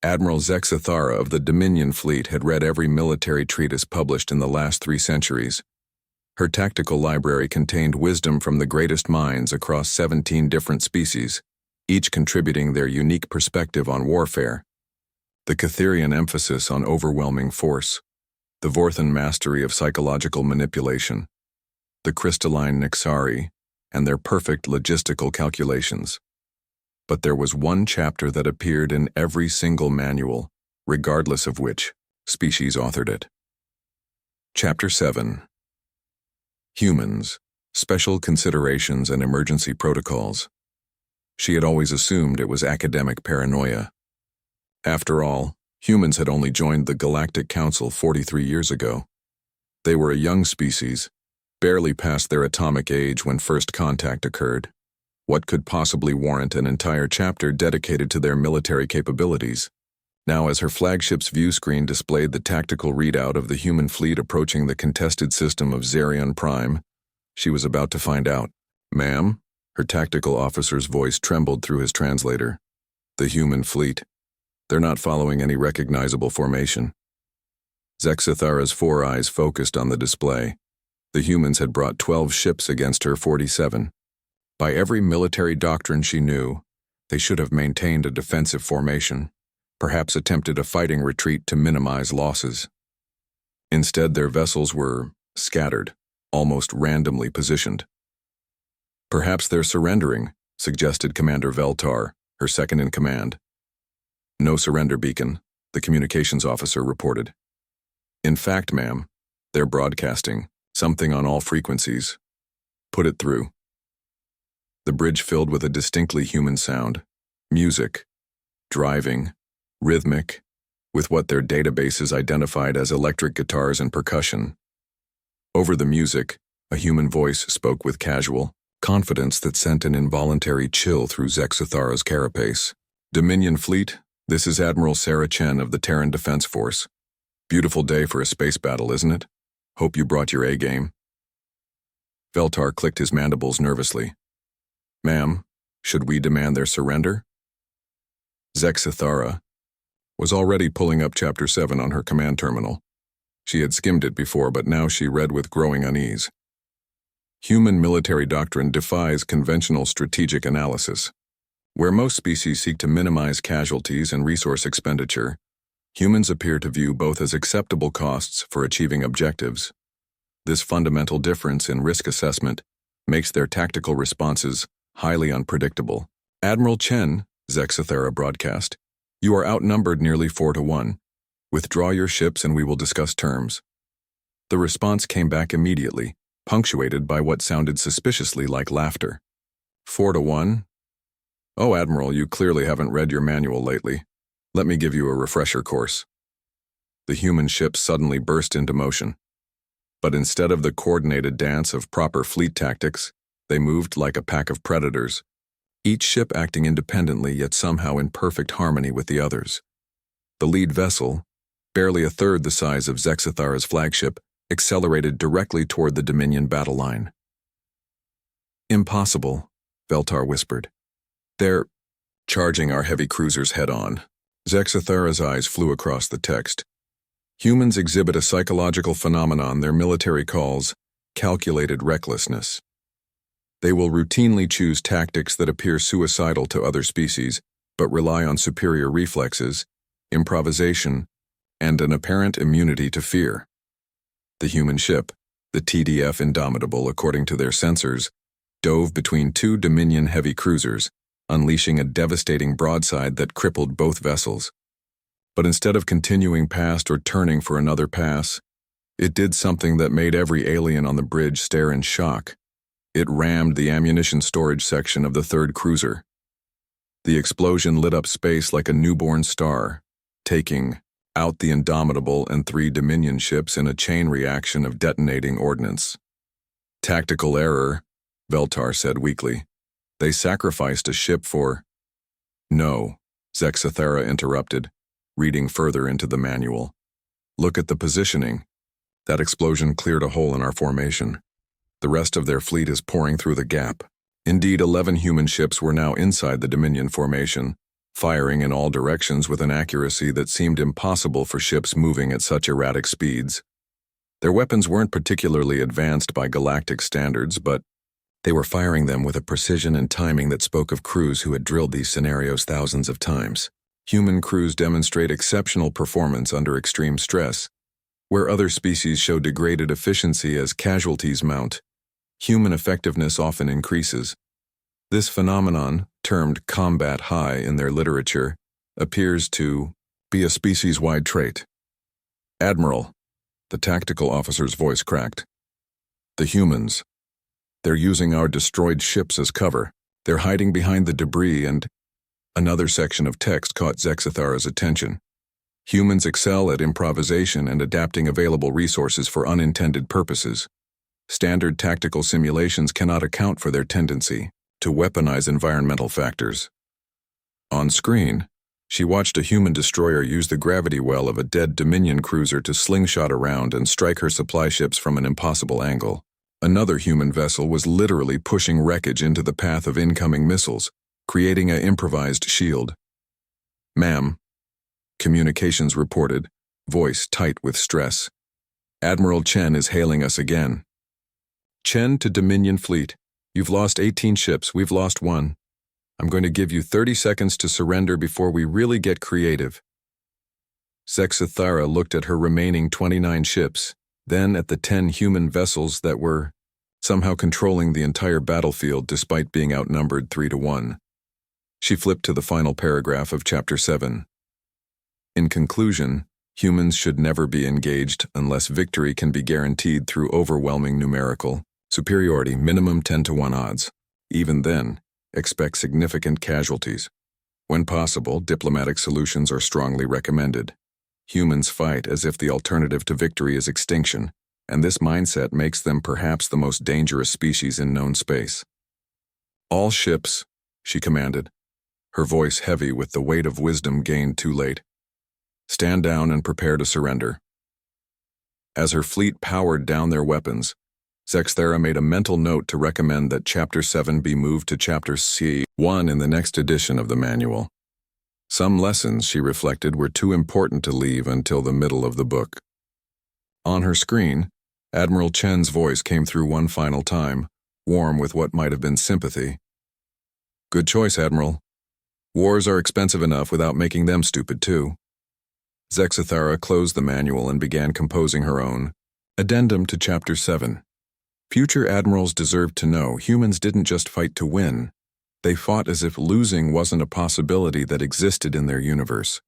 Admiral Zexathara of the Dominion Fleet had read every military treatise published in the last 3 centuries. Her tactical library contained wisdom from the greatest minds across 17 different species, each contributing their unique perspective on warfare. The Catherian emphasis on overwhelming force, the Vorthan mastery of psychological manipulation, the crystalline Nixari, and their perfect logistical calculations. But there was one chapter that appeared in every single manual, regardless of which species authored it. Chapter 7. Humans, Special Considerations and Emergency Protocols. She had always assumed it was academic paranoia. After all, humans had only joined the Galactic Council 43 years ago. They were a young species, barely past their atomic age when first contact occurred. What could possibly warrant an entire chapter dedicated to their military capabilities? Now, as her flagship's view screen displayed the tactical readout of the human fleet approaching the contested system of Zarion Prime, she was about to find out. "Ma'am?" Her tactical officer's voice trembled through his translator. "The human fleet. They're not following any recognizable formation." Zexathara's 4 eyes focused on the display. The humans had brought 12 ships against her 47. By every military doctrine she knew, they should have maintained a defensive formation, perhaps attempted a fighting retreat to minimize losses. Instead, their vessels were scattered, almost randomly positioned. "Perhaps they're surrendering," suggested Commander Veltar, her second-in-command. "No surrender beacon," the communications officer reported. "In fact, ma'am, they're broadcasting something on all frequencies. Put it through." The bridge filled with a distinctly human sound, music, driving, rhythmic, with what their databases identified as electric guitars and percussion. Over the music, a human voice spoke with casual confidence that sent an involuntary chill through Zexathara's carapace. "Dominion Fleet, this is Admiral Sarah Chen of the Terran Defense Force. Beautiful day for a space battle, isn't it? Hope you brought your A-game." Veltar clicked his mandibles nervously. "Ma'am, should we demand their surrender?" Zexathara was already pulling up Chapter 7 on her command terminal. She had skimmed it before, but now she read with growing unease. Human military doctrine defies conventional strategic analysis. Where most species seek to minimize casualties and resource expenditure, humans appear to view both as acceptable costs for achieving objectives. This fundamental difference in risk assessment makes their tactical responses highly unpredictable. "Admiral Chen," Zexathara broadcast, "you are outnumbered nearly 4-1. Withdraw your ships and we will discuss terms." The response came back immediately, punctuated by what sounded suspiciously like laughter. 4-1? "Oh, Admiral, you clearly haven't read your manual lately. Let me give you a refresher course." The human ships suddenly burst into motion. But instead of the coordinated dance of proper fleet tactics, they moved like a pack of predators, each ship acting independently yet somehow in perfect harmony with the others. The lead vessel, barely a third the size of Zexathara's flagship, accelerated directly toward the Dominion battle line. "Impossible," Veltar whispered. "They're charging our heavy cruisers head-on." Zexathara's eyes flew across the text. "Humans exhibit a psychological phenomenon their military calls calculated recklessness. They will routinely choose tactics that appear suicidal to other species, but rely on superior reflexes, improvisation, and an apparent immunity to fear." The human ship, the TDF Indomitable according to their sensors, dove between 2 Dominion heavy cruisers, unleashing a devastating broadside that crippled both vessels. But instead of continuing past or turning for another pass, it did something that made every alien on the bridge stare in shock. It rammed the ammunition storage section of the 3rd cruiser. The explosion lit up space like a newborn star, taking out the Indomitable and 3 Dominion ships in a chain reaction of detonating ordnance. "Tactical error," Veltar said weakly. "They sacrificed a ship for—" "No," Zexathara interrupted, reading further into the manual. "Look at the positioning. That explosion cleared a hole in our formation. The rest of their fleet is pouring through the gap." Indeed, 11 human ships were now inside the Dominion formation, firing in all directions with an accuracy that seemed impossible for ships moving at such erratic speeds. Their weapons weren't particularly advanced by galactic standards, but they were firing them with a precision and timing that spoke of crews who had drilled these scenarios thousands of times. Human crews demonstrate exceptional performance under extreme stress. Where other species show degraded efficiency as casualties mount, human effectiveness often increases. This phenomenon, termed combat high in their literature, appears to be a species-wide trait. Admiral, the tactical officer's voice cracked. The humans. They're using our destroyed ships as cover. They're hiding behind the debris and... Another section of text caught Zexathara's attention. Humans excel at improvisation and adapting available resources for unintended purposes. Standard tactical simulations cannot account for their tendency to weaponize environmental factors. On screen, she watched a human destroyer use the gravity well of a dead Dominion cruiser to slingshot around and strike her supply ships from an impossible angle. Another human vessel was literally pushing wreckage into the path of incoming missiles, creating an improvised shield. "Ma'am," communications reported, voice tight with stress. "Admiral Chen is hailing us again." "Chen to Dominion Fleet. You've lost 18 ships, we've lost 1. I'm going to give you 30 seconds to surrender before we really get creative." Zexathara looked at her remaining 29 ships, then at the 10 human vessels that were somehow controlling the entire battlefield despite being outnumbered 3-1. She flipped to the final paragraph of Chapter 7. In conclusion, humans should never be engaged unless victory can be guaranteed through overwhelming numerical superiority, minimum 10-1 odds. Even then, expect significant casualties. When possible, diplomatic solutions are strongly recommended. Humans fight as if the alternative to victory is extinction, and this mindset makes them perhaps the most dangerous species in known space. "All ships," she commanded, her voice heavy with the weight of wisdom gained too late. "Stand down and prepare to surrender." As her fleet powered down their weapons, Zexathara made a mental note to recommend that Chapter 7 be moved to Chapter C1 in the next edition of the manual. Some lessons, she reflected, were too important to leave until the middle of the book. On her screen, Admiral Chen's voice came through one final time, warm with what might have been sympathy. "Good choice, Admiral. Wars are expensive enough without making them stupid, too." Zexathara closed the manual and began composing her own addendum to Chapter 7. Future admirals deserved to know humans didn't just fight to win. They fought as if losing wasn't a possibility that existed in their universe.